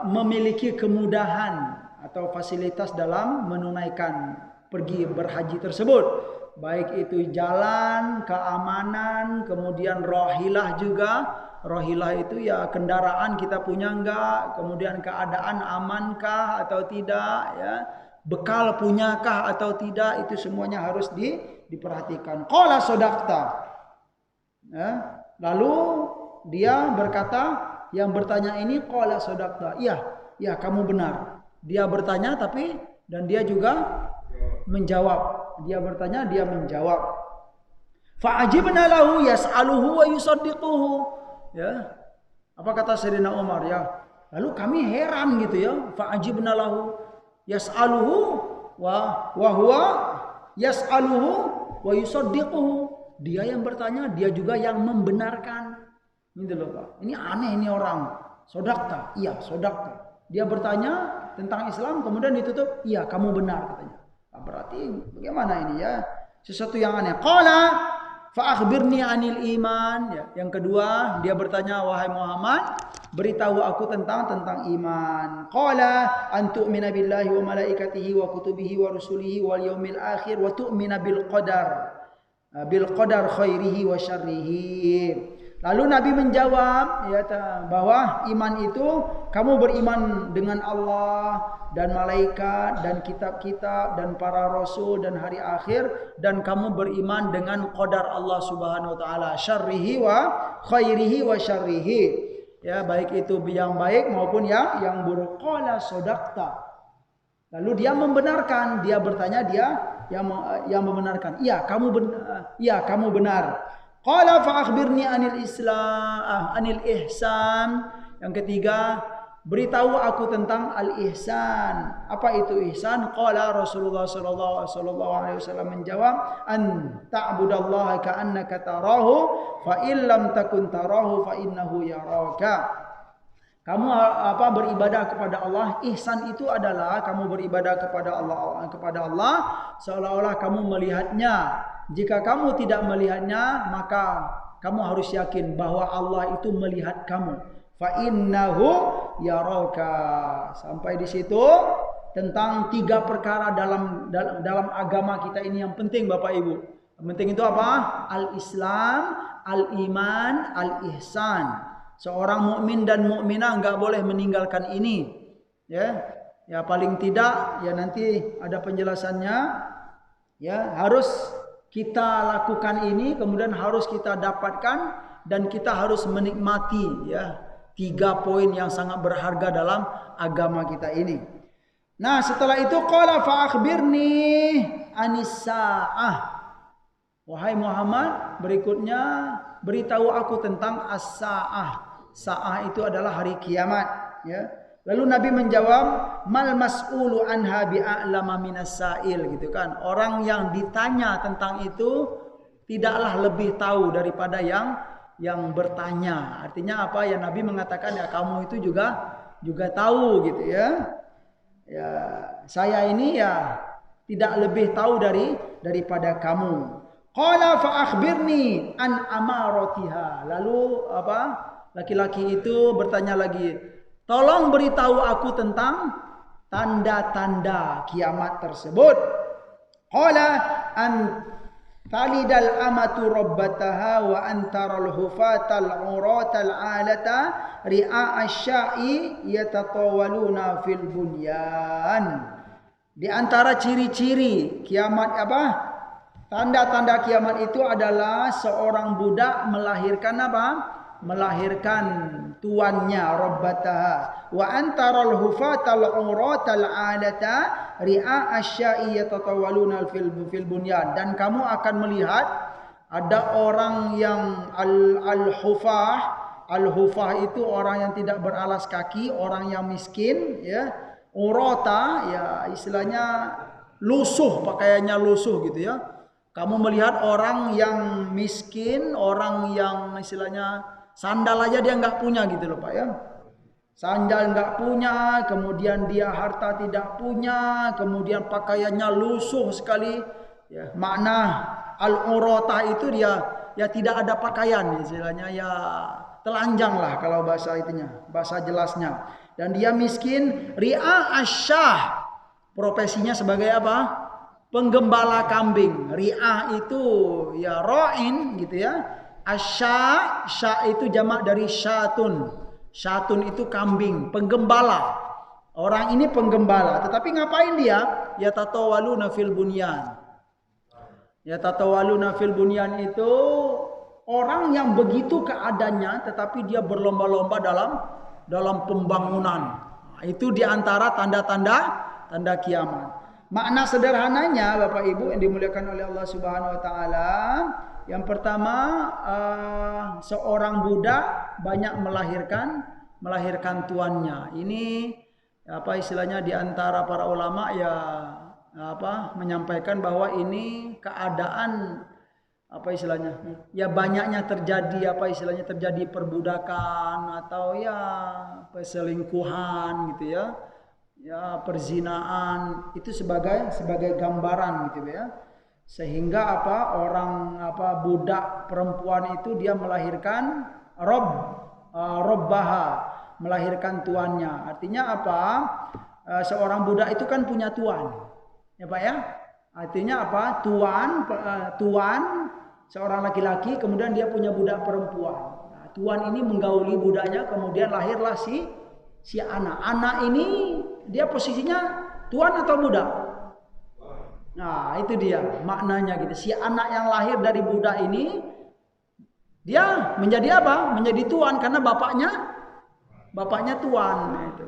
memiliki kemudahan atau fasilitas dalam menunaikan pergi berhaji tersebut, baik itu jalan, keamanan, kemudian rohilah juga. Rohilah itu ya kendaraan kita punya enggak, kemudian keadaan amankah atau tidak ya, bekal punyakah atau tidak, itu semuanya harus diperhatikan. Qala sadaqta ya, lalu dia berkata, yang bertanya ini, qala sadaqta, iya kamu benar. Dia bertanya dan dia juga menjawab. Dia bertanya, dia menjawab. Fa'ajibna lahu yas'aluhu wa yusaddiquhu. Ya. Apa kata Sayyidina Umar ya? Lalu kami heran gitu ya. Fa'ajibna lahu yas'aluhu wa huwa yas'aluhu wa yusaddiquhu. Dia yang bertanya, dia juga yang membenarkan. Gitu loh Pak. Ini aneh ini orang. Sodakta. Iya, sodakta. Dia bertanya tentang Islam, kemudian ditutup, iya kamu benar katanya. Nah, berarti bagaimana ini ya? Sesuatu yang aneh. Qala fa akhbirni anil iman. Ya, yang kedua dia bertanya, wahai Muhammad, beritahu aku tentang iman. Qala an tu'mina billahi wa malaikatihi wa kutubihi wa rusulihi wal yaumil akhir wa tu'mina bil qadar khairihi wa syarrihi. Lalu Nabi menjawab ya, bahwa iman itu kamu beriman dengan Allah dan malaikat dan kitab-kitab dan para rasul dan hari akhir, dan kamu beriman dengan qadar Allah Subhanahu wa taala, syarrihi wa khairihi wa syarrihi. Ya, baik itu yang baik maupun yang buruk. Qala sadaqta. Lalu dia membenarkan, dia bertanya, dia yang membenarkan. Iya, kamu benar. Qala fa akhbirni anil Islam, anil ihsan. Yang ketiga, beritahu aku tentang al-ihsan. Apa itu ihsan? Qala Rasulullah sallallahu alaihi wasallam menjawab, an ta'budallaha ka'annaka tarahu fa illam takun tarahu fa innahu yaraka. Kamu beribadah kepada Allah. Ihsan itu adalah kamu beribadah kepada Allah seolah-olah kamu melihatnya. Jika kamu tidak melihatnya, maka kamu harus yakin bahwa Allah itu melihat kamu. Fa innahu yaraka. Sampai di situ tentang 3 perkara dalam agama kita ini yang penting Bapak Ibu. Yang penting itu apa? Al-Islam, al-iman, al-ihsan. Seorang mukmin dan mukminah enggak boleh meninggalkan ini. Ya paling tidak ya nanti ada penjelasannya. Ya, harus kita lakukan ini, kemudian harus kita dapatkan dan kita harus menikmati ya 3 poin yang sangat berharga dalam agama kita ini. Nah, setelah itu qala fa akhbirni anis saah. Wahai Muhammad, berikutnya beritahu aku tentang as-saah. Saah itu adalah hari kiamat, ya. Lalu Nabi menjawab, mal mas'ulu anha bi'a'lama minas sa'il, gitu kan. Orang yang ditanya tentang itu tidaklah lebih tahu daripada yang bertanya. Artinya apa? Ya Nabi mengatakan ya kamu itu juga tahu gitu ya. Ya, saya ini ya tidak lebih tahu daripada kamu. Qala fa akhbirni an amaratiha. Lalu apa? Laki-laki itu bertanya lagi, tolong beritahu aku tentang tanda-tanda kiamat tersebut. Qala an talidal amatu rabbataha wa antaral hufatal uratal alata ri'a asya'i yatatawaluna fil bunyan. Di antara ciri-ciri kiamat apa? Tanda-tanda kiamat itu adalah seorang budak melahirkan apa? Melahirkan tuannya, rabbataha. Wa antaral hufatal uratal alata ri'a asya'i yatatawaluna fil bunyan. Dan kamu akan melihat ada orang yang al-hufah. Al-hufah itu orang yang tidak beralas kaki, orang yang miskin, ya. Urata, ya istilahnya lusuh, pakaiannya lusuh gitu ya. Kamu melihat orang yang miskin, orang yang istilahnya sandal aja dia nggak punya gitu loh Pak ya. Sandal nggak punya, kemudian dia harta tidak punya, kemudian pakaiannya lusuh sekali. Ya, makna al-urata itu dia ya tidak ada pakaian istilahnya ya telanjang lah kalau bahasa itunya, bahasa jelasnya. Dan dia miskin, ri'a asyah. Profesinya sebagai apa? Penggembala kambing. Ri'a itu ya ra'in gitu ya. Asya, sya itu jamak dari syatun. Syatun itu kambing, penggembala. Orang ini penggembala, tetapi ngapain dia? Ya tatawaluna fil bunyan. Ya tatawaluna fil bunyan itu orang yang begitu keadaannya tetapi dia berlomba-lomba dalam pembangunan. Nah, itu diantara tanda kiamat. Makna sederhananya Bapak Ibu yang dimuliakan oleh Allah Subhanahu Wa Taala, yang pertama seorang budak banyak melahirkan tuannya. Ini apa istilahnya diantara para ulama ya apa menyampaikan bahwa ini keadaan apa istilahnya ya banyaknya terjadi apa istilahnya terjadi perbudakan atau ya perselingkuhan gitu ya perzinaan itu sebagai gambaran gitu ya, sehingga apa orang apa budak perempuan itu dia melahirkan robbaha, melahirkan tuannya. Artinya apa? Seorang budak itu kan punya tuan ya Pak ya. Artinya apa? Tuan seorang laki-laki, kemudian dia punya budak perempuan. Nah, tuan ini menggauli budaknya, kemudian lahirlah si anak. Anak ini dia posisinya tuan atau budak? Nah, itu dia maknanya gitu. Si anak yang lahir dari budak ini dia menjadi apa? Menjadi tuan karena bapaknya tuan. Nah, itu.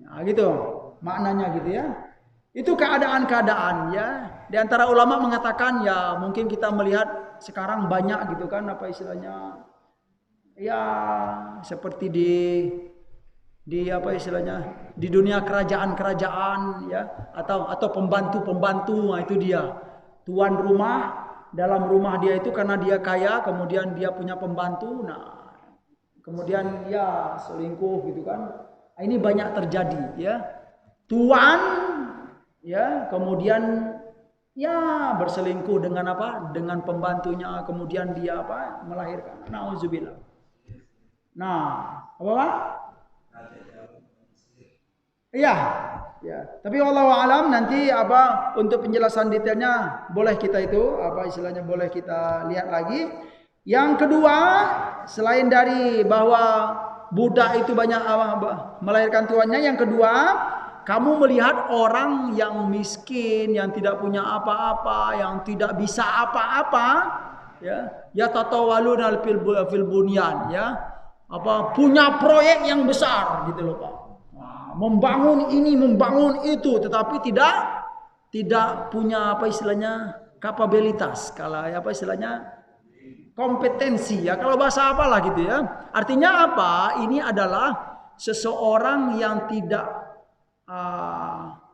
Nah, gitu maknanya gitu ya. Itu keadaan-keadaan ya. Di antara ulama mengatakan ya mungkin kita melihat sekarang banyak gitu kan apa istilahnya ya seperti di apa istilahnya di dunia kerajaan-kerajaan ya atau pembantu. Nah, itu dia. Tuan rumah, dalam rumah dia itu karena dia kaya, kemudian dia punya pembantu. Nah, kemudian ya selingkuh gitu kan. Nah, ini banyak terjadi ya. Tuan ya kemudian ya berselingkuh dengan apa? Dengan pembantunya, kemudian dia apa? Melahirkan. Nauzubillah. Nah, apa Pak? Iya, ya. Tapi wallahu alam nanti apa untuk penjelasan detailnya boleh kita itu apa istilahnya boleh kita lihat lagi. Yang kedua, selain dari bahwa budak itu banyak melahirkan tuannya, yang kedua kamu melihat orang yang miskin, yang tidak punya apa-apa, yang tidak bisa apa-apa, ya, yatatawaluna fil bunyan, ya. Punya proyek yang besar gitu loh, Pak. Membangun ini, membangun itu, tetapi tidak punya kapabilitas, kalau kompetensi, ya, kalau bahasa apalah gitu, ya. Artinya apa? Ini adalah seseorang yang tidak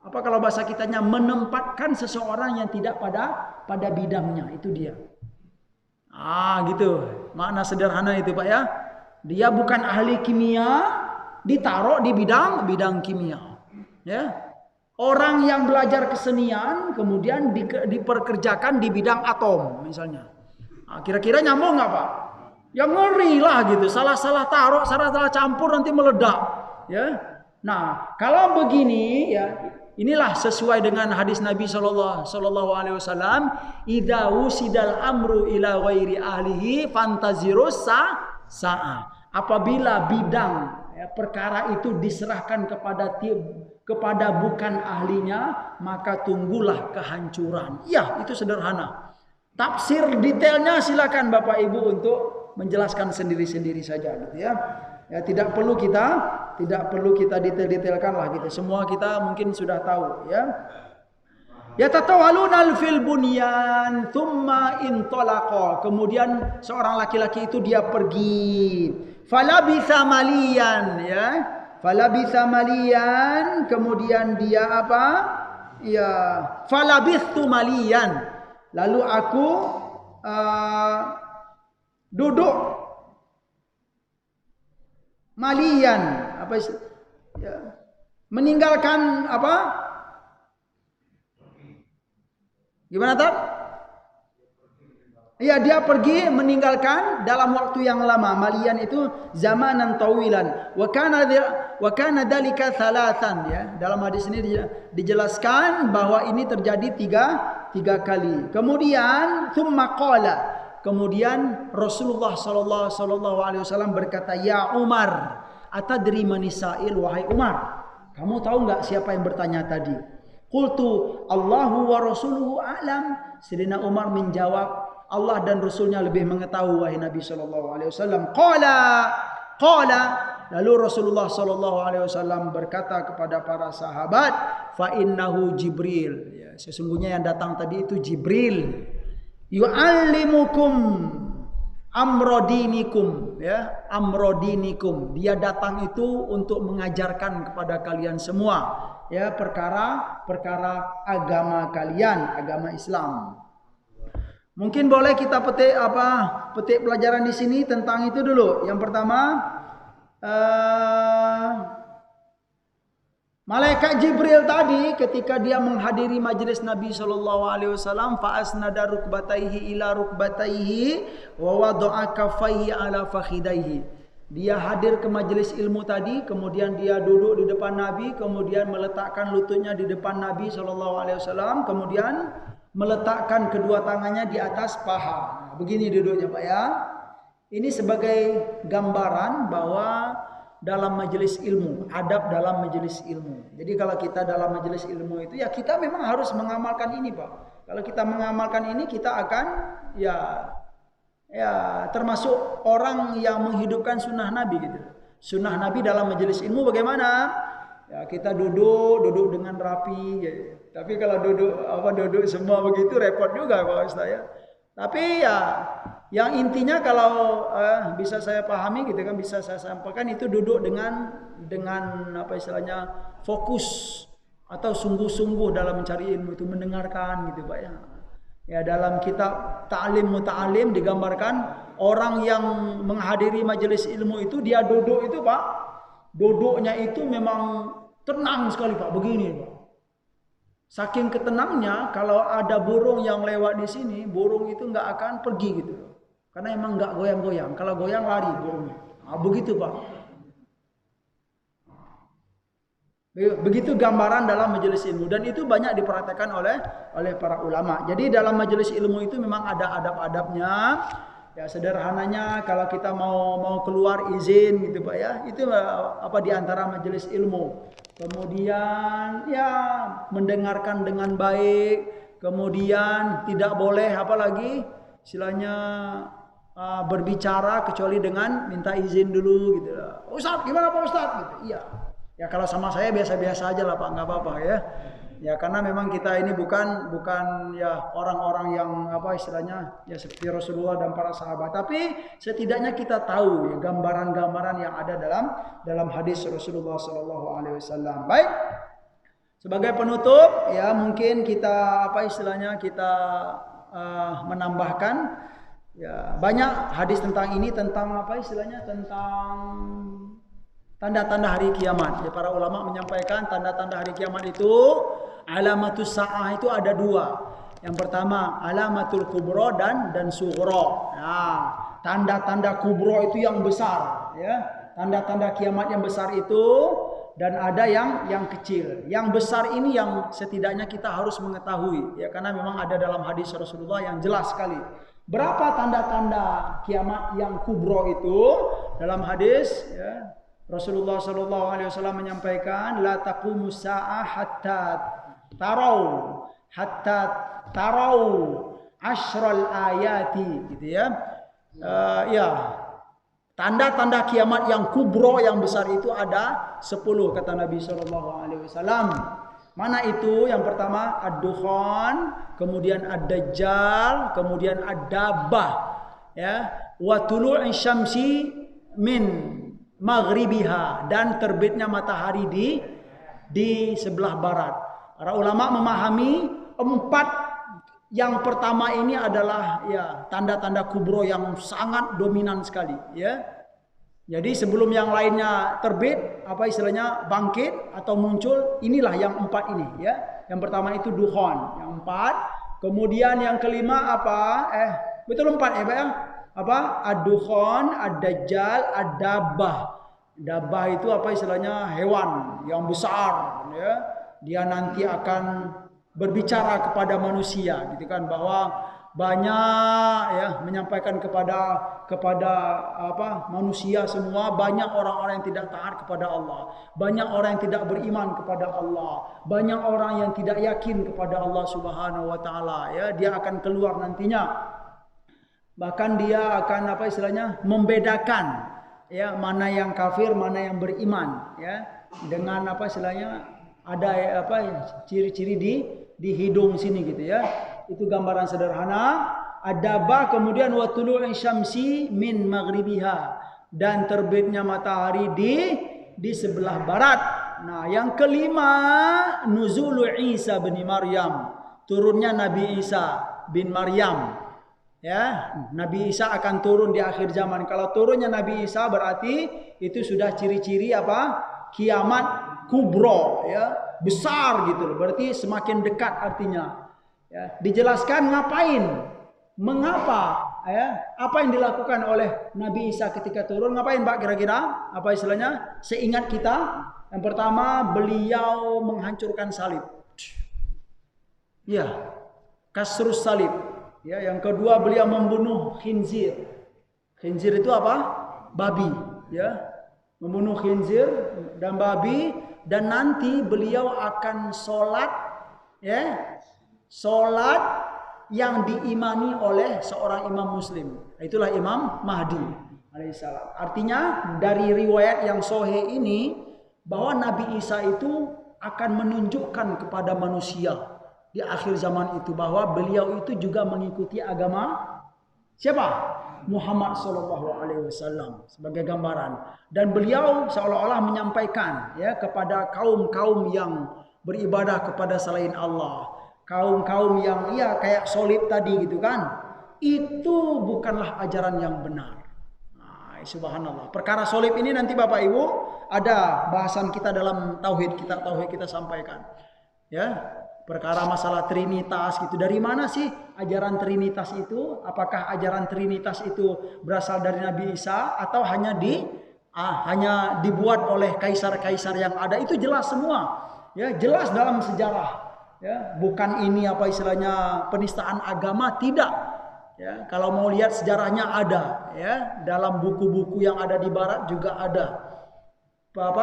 kalau bahasa kitanya menempatkan seseorang yang tidak pada bidangnya, itu dia. Gitu. Makna sederhana itu, Pak, ya. Dia bukan ahli kimia, ditaruh di bidang kimia, ya. Orang yang belajar kesenian kemudian diperkerjakan di bidang atom misalnya. Kira-kira nyambung nggak, Pak? Ya ngeri lah gitu. Salah taruh, salah campur nanti meledak, ya. Nah, kalau begini, ya, inilah sesuai dengan hadis Nabi Shallallahu Alaihi Wasallam. Idza wusidal amru ila ghairi ahlihi fantazirus sa'ah. Apabila bidang, ya, perkara itu diserahkan kepada bukan ahlinya, maka tunggulah kehancuran. Ya, itu sederhana. Tafsir detailnya silakan Bapak Ibu untuk menjelaskan sendiri-sendiri saja, gitu, ya. Ya, tidak perlu kita detail-detailkan lah gitu. Semua kita mungkin sudah tahu, ya. Yatatawaluna fil bunyan thumma intalaqa. Kemudian seorang laki-laki itu dia pergi. Falabitha maliyan, ya. Falabitha maliyan, kemudian dia apa? Ya, falabithtu maliyan. Lalu aku duduk maliyan, ya, meninggalkan apa? Gimana, tak? Iya, dia pergi meninggalkan dalam waktu yang lama. Malian itu zamanan tawilan. Wa kana dalika thalathan, ya. Dalam hadis ini dijelaskan bahwa ini terjadi tiga kali. Kemudian tsumma qala. Kemudian Rasulullah sallallahu alaihi wasallam berkata, "Ya Umar, atadri manisail, wahai Umar, kamu tahu enggak siapa yang bertanya tadi?" Qultu Allahu wa rasuluhu a'lam. Sayyidina Umar menjawab, Allah dan Rasulnya lebih mengetahui, wahai Nabi sallallahu alaihi wasallam. Qala. Lalu Rasulullah sallallahu alaihi wasallam berkata kepada para sahabat, fa innahu Jibril. Ya, sesungguhnya yang datang tadi itu Jibril. Yu'allimukum amrodinikum, ya, amrodinikum. Dia datang itu untuk mengajarkan kepada kalian semua, ya, perkara agama kalian, agama Islam. Mungkin boleh kita petik pelajaran di sini tentang itu dulu. Yang pertama, malaikat Jibril tadi ketika dia menghadiri majelis Nabi sallallahu alaihi wasallam, fa asnada rukbataihi ila rukbataihi wa wada'a kaffaihi ala fakhidaihi. Dia hadir ke majelis ilmu tadi, kemudian dia duduk di depan Nabi, kemudian meletakkan lututnya di depan Nabi sallallahu alaihi wasallam, kemudian meletakkan kedua tangannya di atas paha. Begini duduknya, Pak, ya. Ini sebagai gambaran bahwa dalam majelis ilmu, adab dalam majelis ilmu. Jadi kalau kita dalam majelis ilmu itu, ya, kita memang harus mengamalkan ini, Pak. Kalau kita mengamalkan ini, kita akan ya termasuk orang yang menghidupkan sunnah Nabi gitu. Sunnah Nabi dalam majelis ilmu bagaimana? Ya, kita duduk dengan rapi, ya. Tapi kalau duduk semua begitu repot juga, Pak Ustaz, ya. Tapi ya yang intinya kalau bisa saya pahami gitu kan, bisa saya sampaikan, itu duduk dengan fokus atau sungguh-sungguh dalam mencari ilmu, itu mendengarkan gitu, Pak, ya. Ya, dalam kitab Ta'lim Muta'alim digambarkan orang yang menghadiri majelis ilmu itu dia duduk itu, Pak, duduknya itu memang tenang sekali, Pak, begini, Pak. Saking ketenangnya, kalau ada burung yang lewat di sini, burung itu nggak akan pergi gitu, karena emang nggak goyang-goyang. Kalau goyang lari burungnya. Begitu, Pak. Begitu gambaran dalam majelis ilmu, dan itu banyak diperhatikan oleh para ulama. Jadi dalam majelis ilmu itu memang ada adab-adabnya. Ya, sederhananya kalau kita mau keluar izin gitu, Pak, ya, itu di antara majelis ilmu. Kemudian ya mendengarkan dengan baik. Kemudian tidak boleh istilahnya berbicara kecuali dengan minta izin dulu gitu. Ustaz, gimana Pak Ustaz? Gitu. Iya. Ya kalau sama saya biasa-biasa aja lah Pak, nggak apa-apa ya. Ya karena memang kita ini bukan ya orang-orang yang apa istilahnya ya seperti Rasulullah dan para sahabat, tapi setidaknya kita tahu ya gambaran-gambaran yang ada dalam hadis Rasulullah Sallallahu Alaihi Wasallam. Baik, sebagai penutup ya mungkin kita apa istilahnya kita menambahkan ya banyak hadis tentang ini, tentang apa istilahnya tentang tanda-tanda hari kiamat. Ya, para ulama menyampaikan tanda-tanda hari kiamat itu alamatus sa'ah itu ada dua. Yang pertama alamatul kubro dan sughra. Nah, tanda-tanda kubro itu yang besar, ya. Tanda-tanda kiamat yang besar itu, dan ada yang kecil. Yang besar ini yang setidaknya kita harus mengetahui, ya, karena memang ada dalam hadis Rasulullah yang jelas sekali. Berapa tanda-tanda kiamat yang kubro itu? Dalam hadis, ya, Rasulullah Sallallahu Alaihi Wasallam menyampaikan, la taqumu sa'ah hatta tarau ashral ayati, gitu ya. Ya, tanda-tanda kiamat yang kubro yang besar itu ada 10 kata Nabi Sallallahu Alaihi Wasallam. Mana itu? Yang pertama ad-dukhan, kemudian ad-dajjal, kemudian ad-dabbah, ya, wa tulu'i syamsi min maghribiha, dan terbitnya matahari di sebelah barat. Para ulama memahami 4 yang pertama ini adalah ya tanda-tanda kubro yang sangat dominan sekali, ya. Jadi sebelum yang lainnya terbit, apa istilahnya bangkit atau muncul, inilah yang 4 ini, ya. Yang pertama itu dukhan, yang 4. Kemudian yang kelima apa? Betul 4 ya, Pak ya? Apa? Ad-dukhan, ad-dajjal, ad-dabbah. Dabbah itu apa istilahnya hewan yang besar, ya. Dia nanti akan berbicara kepada manusia, gitu kan, bahwa banyak ya menyampaikan kepada apa manusia semua, banyak orang-orang yang tidak taat kepada Allah, banyak orang yang tidak beriman kepada Allah, banyak orang yang tidak yakin kepada Allah Subhanahu wa taala, ya. Dia akan keluar nantinya. Bahkan dia akan apa istilahnya membedakan, ya, mana yang kafir, mana yang beriman, ya. Dengan apa istilahnya ada apa ciri-ciri di hidung sini, gitu ya. Itu gambaran sederhana. Ad-dabbah, kemudian wa tulu'i syamsi min maghribiha, dan terbitnya matahari di sebelah barat. Nah, yang kelima nuzulu Isa bin Maryam, turunnya Nabi Isa bin Maryam. Ya, Nabi Isa akan turun di akhir zaman. Kalau turunnya Nabi Isa berarti itu sudah ciri-ciri apa? Kiamat kubro, ya, besar gitu loh. Berarti semakin dekat artinya. Ya, dijelaskan ngapain? Mengapa? Ya, apa yang dilakukan oleh Nabi Isa ketika turun? Ngapain, Pak, kira-kira? Apa istilahnya? Seingat kita, yang pertama beliau menghancurkan salib. Ya, kasrus salib. Ya, yang kedua beliau membunuh khinzir. Khinzir itu apa? Babi, ya. Membunuh khinzir dan babi, dan nanti beliau akan sholat, ya. Sholat yang diimani oleh seorang imam muslim. Itulah Imam Mahdi alaihissalam. Artinya dari riwayat yang sahih ini bahwa Nabi Isa itu akan menunjukkan kepada manusia di akhir zaman itu bahwa beliau itu juga mengikuti agama siapa? Muhammad Sallallahu Alaihi Wasallam, sebagai gambaran. Dan beliau seolah-olah menyampaikan, ya, kepada kaum-kaum yang beribadah kepada selain Allah, kaum-kaum yang ya kayak solid tadi, gitu kan, itu bukanlah ajaran yang benar. Nah, subhanallah. Perkara solid ini nanti Bapak Ibu ada bahasan kita dalam tauhid kita sampaikan, ya. Perkara masalah Trinitas gitu. Dari mana sih ajaran Trinitas itu? Apakah ajaran Trinitas itu berasal dari Nabi Isa atau hanya dibuat oleh kaisar-kaisar yang ada? Itu jelas semua. Ya, jelas dalam sejarah. Ya, bukan ini apa istilahnya penistaan agama, tidak. Ya, kalau mau lihat sejarahnya ada, ya. Dalam buku-buku yang ada di barat juga ada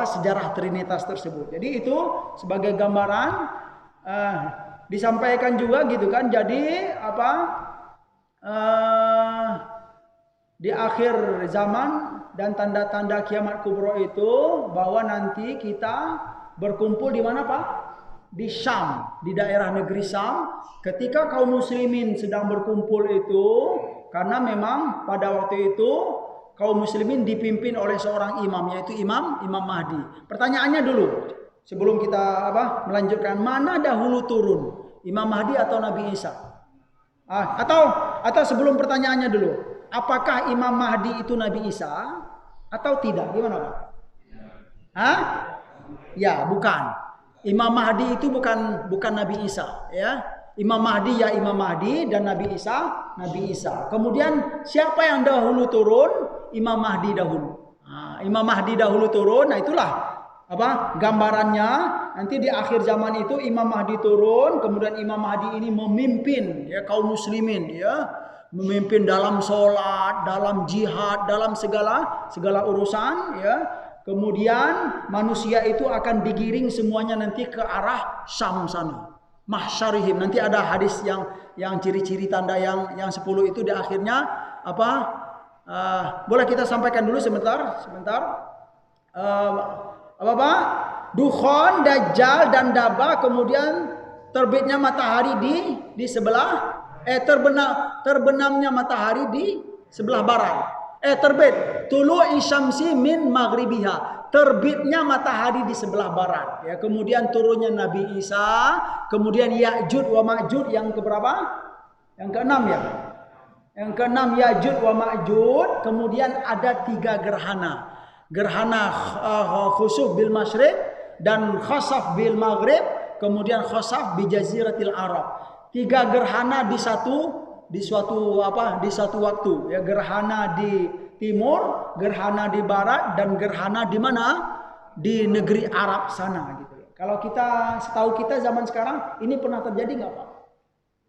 sejarah Trinitas tersebut. Jadi itu sebagai gambaran. Disampaikan juga, gitu kan. Jadi apa di akhir zaman dan tanda-tanda kiamat kubro itu bahwa nanti kita berkumpul di mana Pak? Di Syam, di daerah negeri Syam. Ketika kaum muslimin sedang berkumpul itu, karena memang pada waktu itu kaum muslimin dipimpin oleh seorang imam, yaitu Imam Mahdi. Pertanyaannya dulu, sebelum kita melanjutkan, mana dahulu turun, Imam Mahdi atau Nabi Isa? Atau sebelum pertanyaannya dulu, apakah Imam Mahdi itu Nabi Isa atau tidak? Gimana Pak? Ya, bukan. Imam Mahdi itu bukan Nabi Isa, ya. Imam Mahdi ya Imam Mahdi dan Nabi Isa Nabi Isa. Kemudian siapa yang dahulu turun? Imam Mahdi dahulu. Imam Mahdi dahulu turun. Nah, itulah gambarannya. Nanti di akhir zaman itu Imam Mahdi turun, kemudian Imam Mahdi ini memimpin ya kaum muslimin ya. Memimpin dalam sholat, dalam jihad, dalam segala urusan ya. Kemudian manusia itu akan digiring semuanya nanti ke arah Syam sana. Mahsyarihim. Nanti ada hadis yang ciri-ciri tanda yang 10 itu di akhirnya boleh kita sampaikan dulu sebentar. Dukhon, Dajjal dan Daba, kemudian terbitnya matahari di sebelah terbenamnya matahari di sebelah barat. Terbit tulu'i syamsi min maghribiha, terbitnya matahari di sebelah barat ya. Kemudian turunnya Nabi Isa, kemudian Ya'jud wa Ma'jud yang keberapa? Yang keenam ya. Yang keenam Ya'jud wa Ma'jud. Kemudian ada 3 gerhana. Gerhana khusuf bil masyriq dan khasaf bil maghrib, kemudian khasaf bi jaziratil Arab. 3 gerhana di suatu waktu ya. Gerhana di timur, gerhana di barat, dan gerhana di mana? Di negeri Arab sana gitu. Kalau setahu kita zaman sekarang ini pernah terjadi nggak Pak?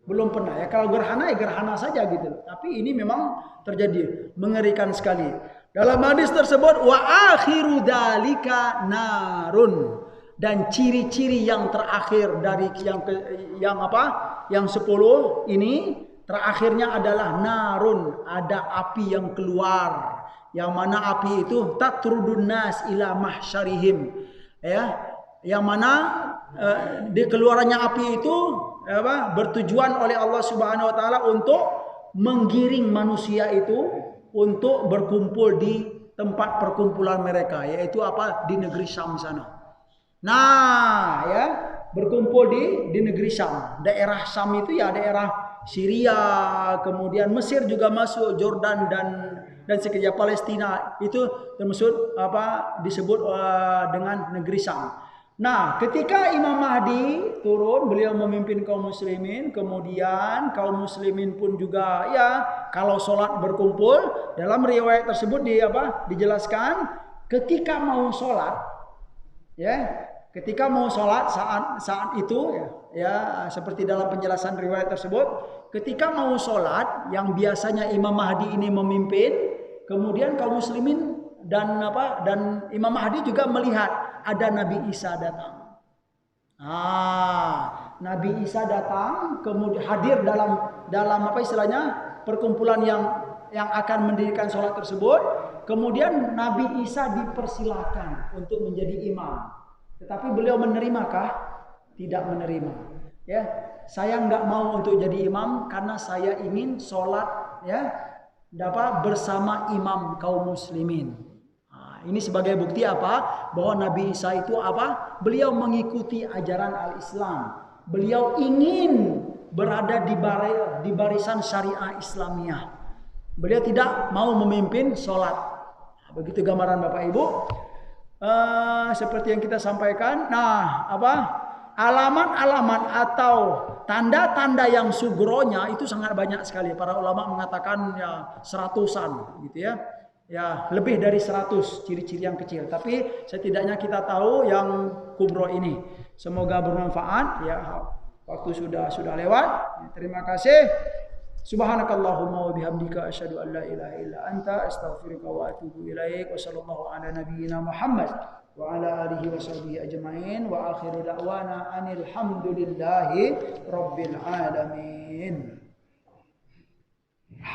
Belum pernah ya. Kalau gerhana ya gerhana saja gitu. Tapi ini memang terjadi, mengerikan sekali. Dalam hadis tersebut wa akhiru dzalika narun, dan ciri-ciri yang terakhir dari yang 10 ini, terakhirnya adalah narun, ada api yang keluar, yang mana api itu tatrudun nas ila mahsyarihim ya, yang mana di keluarannya api itu bertujuan oleh Allah Subhanahu wa taala untuk menggiring manusia itu untuk berkumpul di tempat perkumpulan mereka, yaitu di negeri Syam sana. Nah, ya, berkumpul di negeri Syam. Daerah Syam itu ya daerah Syria, kemudian Mesir juga masuk, Jordan dan sekitar Palestina itu termasuk disebut dengan negeri Syam. Nah, ketika Imam Mahdi turun, beliau memimpin kaum muslimin, kemudian kaum muslimin pun juga ya kalau sholat berkumpul. Dalam riwayat tersebut dijelaskan ketika mau sholat ya, ketika mau sholat saat itu ya seperti dalam penjelasan riwayat tersebut, ketika mau sholat yang biasanya Imam Mahdi ini memimpin, kemudian kaum muslimin dan Imam Mahdi juga melihat ada Nabi Isa datang. Nabi Isa datang, kemudian hadir dalam perkumpulan yang akan mendirikan sholat tersebut. Kemudian Nabi Isa dipersilakan untuk menjadi imam. Tetapi beliau menerimakah? Tidak menerima. Ya, saya nggak mau untuk jadi imam karena saya ingin sholat ya bersama imam kaum muslimin. Ini sebagai bukti bahwa Nabi Isa itu beliau mengikuti ajaran al-Islam. Beliau ingin berada di barisan syariah Islamiyah. Beliau tidak mau memimpin sholat. Begitu gambaran Bapak Ibu. Seperti yang kita sampaikan. Nah, alamat-alamat atau tanda-tanda yang sugronya itu sangat banyak sekali. Para ulama mengatakan ya 100-an gitu ya. Ya, lebih dari 100 ciri-ciri yang kecil. Tapi setidaknya kita tahu yang kubro ini. Semoga bermanfaat. Ya, waktu sudah lewat. Terima kasih. Subhanakallahumma wa bihamdika asyhadu an la ilaha illa anta astaghfiruka wa atubu ilaik. Wa sallallahu ala nabiyyina Muhammad wa ala alihi wa sahbihi ajma'in wa akhiru da'wana anil hamdulillahi rabbil alamin.